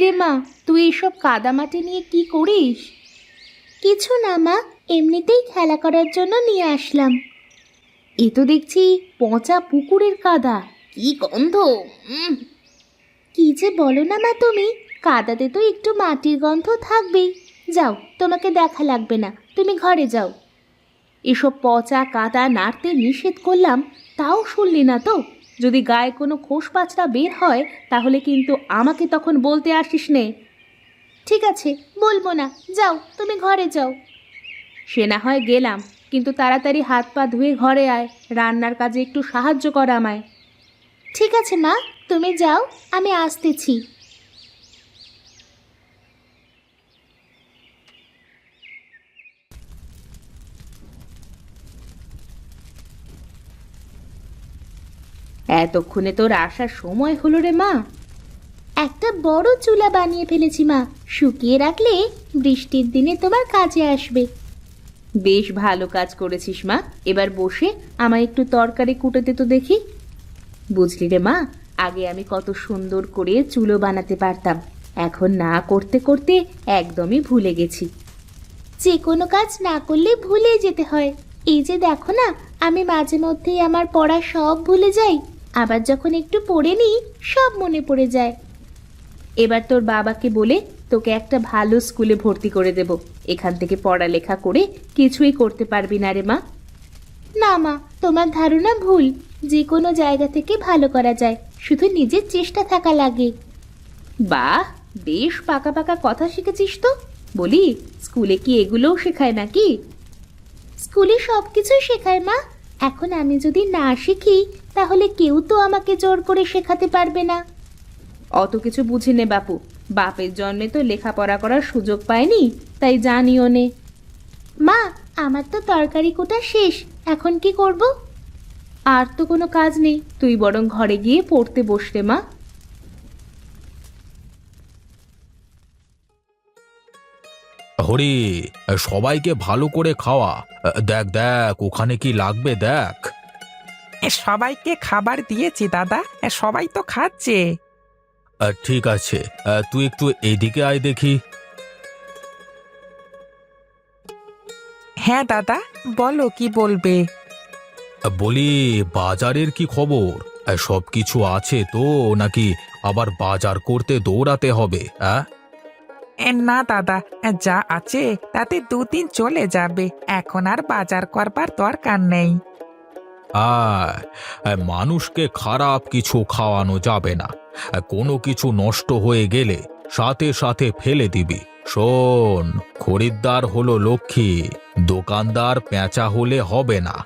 রে মা, তুই এসব কাদামাটি নিয়ে কি করিস? কিছু না মা, এমনিতেই খেলা করার জন্য নিয়ে আসলাম। এ তো দেখছি পচা পুকুরের কাদা, কি গন্ধ! কি যে বলো না মা তুমি, কাদাতে তো একটু মাটির গন্ধ থাকবেই। যাও, তোমাকে দেখা লাগবে না, তুমি ঘরে যাও। এসব পচা কাদা নাড়তে নিষেধ করলাম, তাও শুনলি না তো। যদি গায়ে কোনো খোস পাচড়া বের হয় তাহলে কিন্তু আমাকে তখন বলতে আসিস নে। ঠিক আছে, বলবো না, যাও তুমি ঘরে যাও। সে না হয় গেলাম, কিন্তু তাড়াতাড়ি হাত পা ধুয়ে ঘরে আয়, রান্নার কাজে একটু সাহায্য কর আমায়। ঠিক আছে মা, তুমি যাও, আমি আসতেছি। এতক্ষণে তোর আসার সময় হলো রে মা। একটা বড় চুলা বানিয়ে ফেলেছি মা, শুকিয়ে রাখলে বৃষ্টির দিনে তোমার কাজে আসবে। বেশ ভালো কাজ করেছিস মা। এবার বসে আমায় একটু তরকারি কুটোতে তো দেখি। বুঝলি রে মা, আগে আমি কত সুন্দর করে চুলো বানাতে পারতাম, এখন না করতে করতে একদমই ভুলে গেছি। যে কোনো কাজ না করলে ভুলে যেতে হয়। এই যে দেখো না, আমি মাঝে মধ্যেই আমার পড়া সব ভুলে যাই, আবার যখন একটু পড়ে নিই সব মনে পড়ে যায়। এবার তোর বাবাকে বলে তোকে একটা ভালো স্কুলে ভর্তি করে দেব। এখান থেকে পড়ালেখা করে কিছুই করতে পারবি না রে মা। না মা, তোমার ধারণা ভুল। যে কোনো জায়গা থেকে ভালো করা যায়, শুধু নিজের চেষ্টা থাকা লাগে। বাহ, বেশ পাকা পাকা কথা শিখেছিস তো। বলি, স্কুলে কি এগুলোও শেখায় নাকি? স্কুলে সব কিছুই শেখায় মা। এখন আমি যদি না শিখি তাহলে কেউ তো আমাকে জোর করে শেখাতে পারবে না। অত কিছু বুঝি নে বাপু, বাপের জন্মে তো লেখাপড়া করার সুযোগ পায়নি, তাই জানিও নে। মা, আমার তো তরকারি কোটা শেষ, এখন কি করব? আর তো কোনো কাজ নেই, তুই বরং ঘরে গিয়ে পড়তে বসরে মা। হরি, সবাইকে ভালো করে খাওয়া। দেখ দেখ, ওখানে কি লাগবে দেখ। সবাইকে খাবার দিয়েছি দাদা, সবাই তো খাচ্ছে। ঠিক আছে, তুই একটু এদিকে আয় দেখি। হ্যাঁ দাদা, বলো কি বলবে। বলি, বাজারের কি খবর? সব কিছু আছে তো, নাকি আবার বাজার করতে দৌড়াতে হবে? না দাদা, যা আছে তাতে দুদিন চলে যাবে, এখন আর বাজার করবার দরকার নেই। মানুষকে খারাপ কিছু খাওয়ানো যাবে না। কোনো কিছু নষ্ট হয়ে গেলে সাথে সাথে ফেলে দিবি। শোন, খরিদ্দার হলো লক্ষ্মী, দোকানদার পেঁচা হলে হবে না।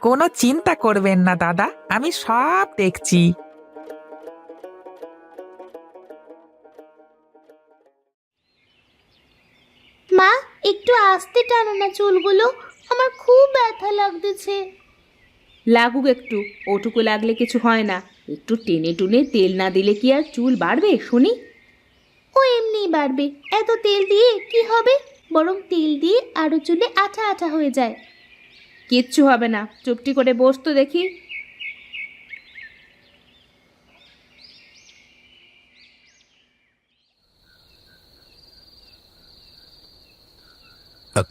কোনো চিন্তা করবেন না দাদা, আমি সব দেখছি। মা, একটু আস্তে টানো না চুলগুলো, আমার খুব ব্যথা লাগতেছে। লাগুক একটু, ওটুকু লাগলে কিছু হয় না। একটু টেনে টুনে তেল না দিলে কি আর চুল বাড়বে শুনি? ও এমনিই বাড়বে, এত তেল দিয়ে কি হবে? বরং তেল দিয়ে আরো চুলে আঠা আঠা হয়ে যায়। কিচ্ছু হবে না, চুপটি করে বস তো দেখি।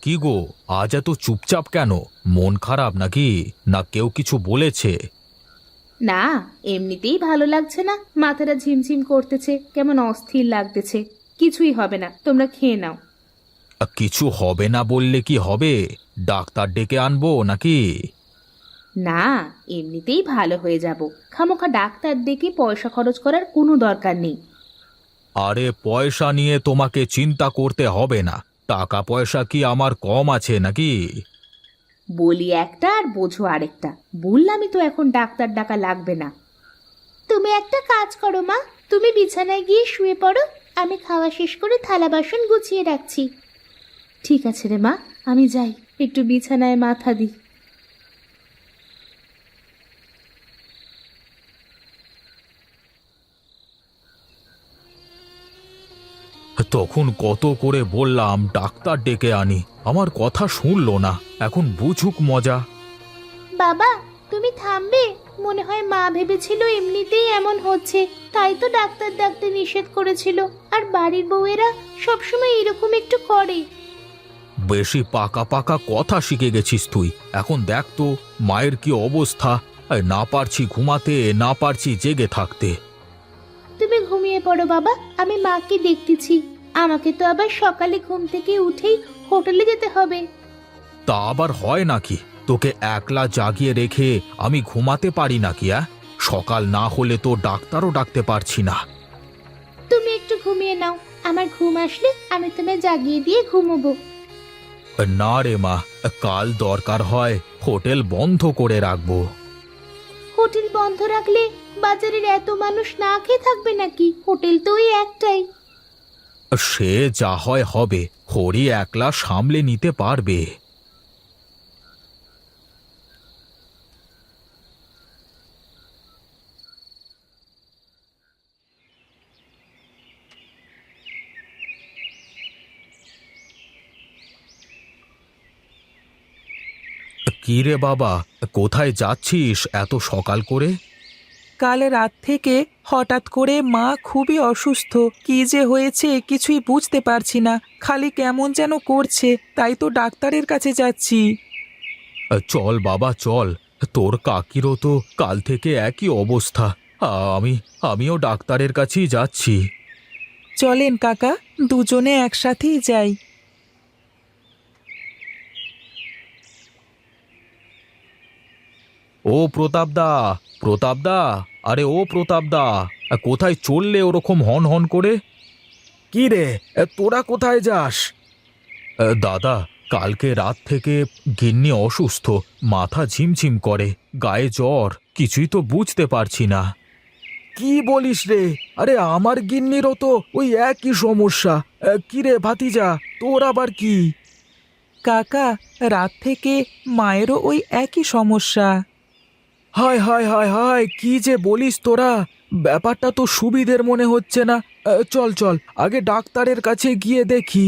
কি গো, আজ এত চুপচাপ কেন? মন খারাপ নাকি? না কেউ কিছু বলেছে? না, এমনিতেই ভালো লাগছে না, মাথাটা ঝিমঝিম করতেছে, কেমন অস্থির লাগতেছে। কিছুই হবে না, তোমরা খেয়ে নাও। কিছু হবে না বললে কি হবে? ডাক্তার ডেকে আনবো নাকি? না, এমনিতেই ভালো হয়ে যাব। খামোখা ডাক্তার ডেকে পয়সা খরচ করার কোনো দরকার নেই। আরে, পয়সা নিয়ে তোমাকে চিন্তা করতে হবে না। টাকা পয়সা কি আমার কম আছে নাকি? বলি একটা আর বোঝো আরেকটা। বললামই তো এখন ডাক্তার ডাকা লাগবে না। তুমি একটা কাজ করো মা, তুমি বিছানায় গিয়ে শুয়ে পড়ো, আমি খাওয়া শেষ করে থালা বাসন গুছিয়ে রাখছি। ঠিক আছে রে মা, আমি যাই, একটু বিছানায় মাথা দিই। তখন কত করে বললাম ডাক্তার ডেকে আনি, আমার কথা শুনলো না। এখন বুঝুক মজা। বাবা, তুমি থামবে? মনে হয় মা ভেবেছিল এমনিতেই এমন হচ্ছে, তাই তো ডাক্তার ডাকতে নিষেধ করেছিল। আর বাড়ির বউয়েরা সবসময় এরকম একটু করে। বেশি পাকা পাকা কথা শিখে গেছিস তুই। এখন দেখ তো মায়ের কি অবস্থা। না পারছি ঘুমাতে, না পারছি জেগে থাকতে। তুমি ঘুমিয়ে পড়ো বাবা, আমি মাকে দেখতেছি। আমাকে তো আবার সকালে ঘুম থেকে উঠেই হোটেলে যেতে হবে। তা আবার হয় নাকি? তোকে একলা জাগিয়ে রেখে আমি ঘুমাতে পারি নাকি? সকাল না হলে তো ডাক্তারও ডাকতে পারছি না। তুমি একটু ঘুমিয়ে নাও, আমার ঘুম আসলে আমি তোমায় জাগিয়ে দিয়ে ঘুমোবো। না রে মা, কাল দরকার হয় হোটেল বন্ধ করে রাখবো। হোটেল বন্ধ রাখলে বাজারের এত মানুষ না খেয়ে থাকবে নাকি? হোটেল তো ওই একটাই। সে যা হয় হবে, হরি একলা সামলে নিতে পারবে। কি রে বাবা, কোথায় যাচ্ছিস এত সকাল করে? কাল রাত থেকে হঠাৎ করে মা খুবই অসুস্থ। কি যে হয়েছে কিছুই বুঝতে পারছি না, খালি কেমন যেন করছে, তাই তো ডাক্তারের কাছে যাচ্ছি। চল বাবা চল, তোর কাকিরও তো কাল থেকে একই অবস্থা। আমিও ডাক্তারের কাছেই যাচ্ছি। চলেন কাকা, দুজনে একসাথেই যাই। ও প্রতাপদা, প্রতাপদা, আরে ও প্রতাপদা, কোথায় চললে ওরকম হন হন করে? কি রে, তোরা কোথায় যাস? দাদা, কালকে রাত থেকে গিন্নি অসুস্থ, মাথা ঝিমঝিম করে, গায়ে জ্বর, কিছুই তো বুঝতে পারছি না। কি বলিস রে? আরে আমার গিন্নিরও তো ওই একই সমস্যা। কি রে ভাতিজা, তোর আবার কি? কাকা, রাত থেকে মায়েরও ওই একই সমস্যা। হায় হায় হায় হায়, কি যে বলিস তোরা! ব্যাপারটা তো সুবিধের মনে হচ্ছে না। চল চল, আগে ডাক্তারের কাছে গিয়ে দেখি।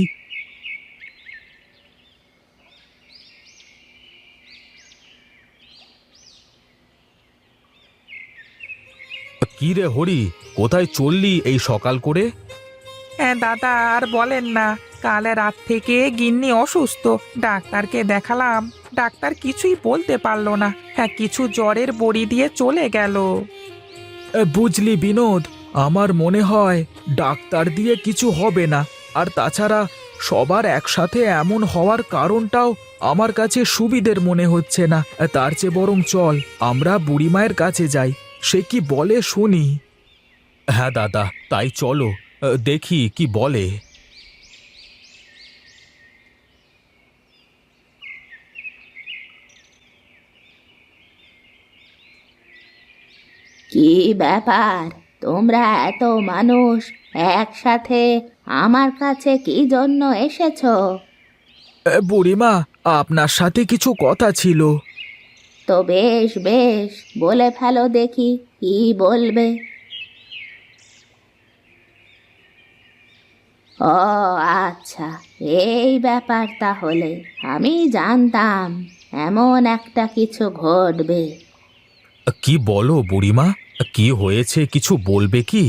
কি রে হরি, কোথায় চললি এই সকাল করে? হ্যাঁ দাদা, আর বলেন না, কাল রাত থেকে গিন্নি অসুস্থ। ডাক্তারকে দেখালাম, ডাক্তার কিছুই বলতে পারলো না। হ্যাঁ, কিছু জ্বরের বড়ি দিয়ে চলে গেল। বুঝলি বিনোদ, আমার মনে হয় ডাক্তার দিয়ে কিছু হবে না। আর তাছাড়া সবার একসাথে এমন হওয়ার কারণটাও আমার কাছে সুবিধের মনে হচ্ছে না। তার চেয়ে বরং চল আমরা বুড়িমায়ের কাছে যাই, সে কি বলে শুনি। হ্যাঁ দাদা, তাই চলো, দেখি কি বলে। কি ব্যাপার, তোমরা এত মানুষ একসাথে আমার কাছে কি জন্য এসেছো? বুড়িমা, আপনার সাথে কিছু কথা ছিল। তো বেশ বেশ, বলে ফেলো দেখি, কি বলবে? ও আচ্ছা, এই ব্যাপার তাহলে। আমি জানতাম এমন একটা কিছু ঘটবে। কি বলো বুড়িমা, কি হয়েছে কিছু বলবে কি?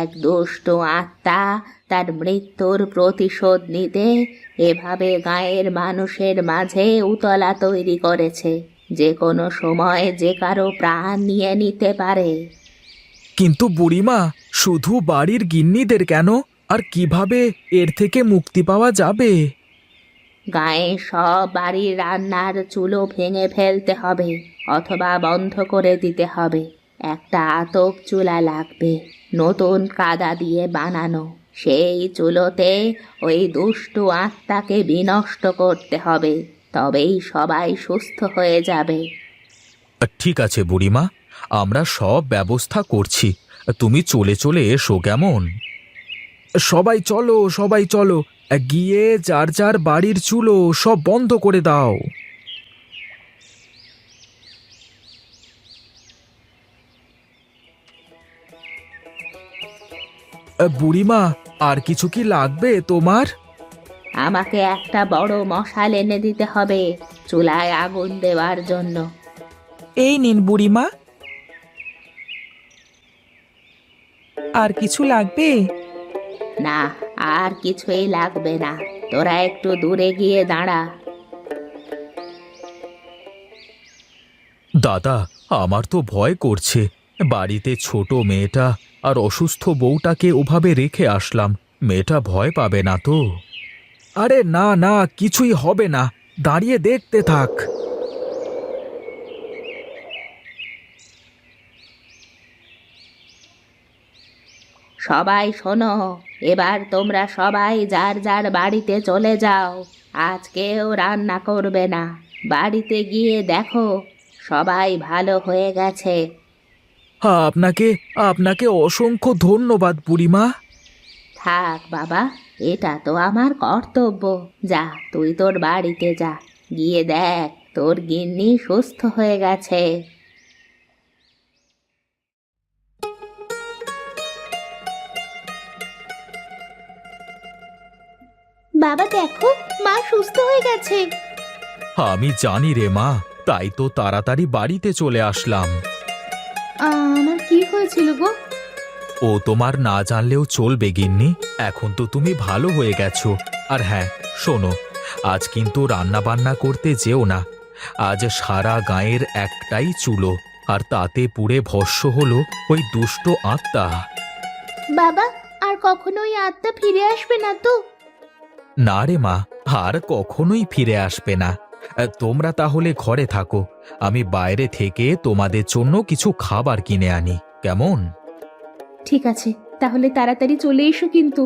এক দুষ্ট আত্মা তার মৃত্যুর প্রতিশোধ নিতে এভাবে গায়ের মানুষের মাঝে উতলা তৈরি করেছে, যে কোনো সময় যে কারো প্রাণ নিয়ে নিতে পারে। কিন্তু বুড়িমা, শুধু বাড়ির গিন্নিদের কেন? আর কিভাবে এর থেকে মুক্তি পাওয়া যাবে? গায়ে সব বাড়ির রান্নার চুলো ভেঙে ফেলতে হবে, অথবা বন্ধ করে দিতে হবে। একটা আতপ চুলা লাগবে, নতুন কাদা দিয়ে বানানো। সেই চুলোতে ওই দুষ্টু আত্মাকে বিনষ্ট করতে হবে, তবেই সবাই সুস্থ হয়ে যাবে। ঠিক আছে বুড়িমা, আমরা সব ব্যবস্থা করছি, তুমি চলে চলে এসো কেমন? সবাই চলো, সবাই চলো, গিয়ে যার যার বাড়ির চুলো সব বন্ধ করে দাও। বুড়িমা, আর কিছু কি লাগবে তোমার? আমাকে একটা বড় মশাল এনে দিতে হবে চুলায় আগুন দেওয়ার জন্য। এই নিন বুড়িমা। আর কিছু লাগবে? না, আর কিছুই লাগবে না। তোরা একটু দূরে গিয়ে দাঁড়া। দাদা, আমার তো ভয় করছে। বাড়িতে ছোট মেয়েটা আর অসুস্থ বউটাকে ওভাবে রেখে আসলাম। মেয়েটা ভয় পাবে না তো? আরে না না, কিছুই হবে না, দাঁড়িয়ে দেখতে থাক। সবাই শোনো, এবার তোমরা সবাই যার যার বাড়িতে চলে যাও। আজ কেউ রান্না করবে না। বাড়িতে গিয়ে দেখো সবাই ভালো হয়ে গেছে। আপনাকে আপনাকে অসংখ্য ধন্যবাদ বুড়িমা। থাক বাবা, এটা তো আমার কর্তব্য। যা, তুই তোর বাড়িতে যা, গিয়ে দেখ তোর গিন্নি সুস্থ হয়ে গেছে। বাবা দেখো, মা সুস্থ হয়ে গেছে। আমি জানি রে মা, তাই তো তাড়াতাড়ি বাড়িতে চলে আসলাম। আমার কি হয়েছিল গো? ও তোমার না জানলেও চলবে গিন্নি, এখন তো তুমি ভালো হয়ে গেছো। আর হ্যাঁ শোনো, আজ কিন্তু রান্না বান্না করতে যেও না। আজ সারা গাঁয়ের একটাই চুলো, আর তাতে পুড়ে ভস্য হলো ওই দুষ্ট আত্মা। বাবা, আর কখনো ওই আত্মা ফিরে আসবে না তো? না রে মা, আর কখনোই ফিরে আসবে না। তোমরা তাহলে ঘরে থাকো, আমি বাইরে থেকে তোমাদের জন্য কিছু খাবার কিনে আনি, কেমন? ঠিক আছে, তাহলে তাড়াতাড়ি চলে এসো কিন্তু।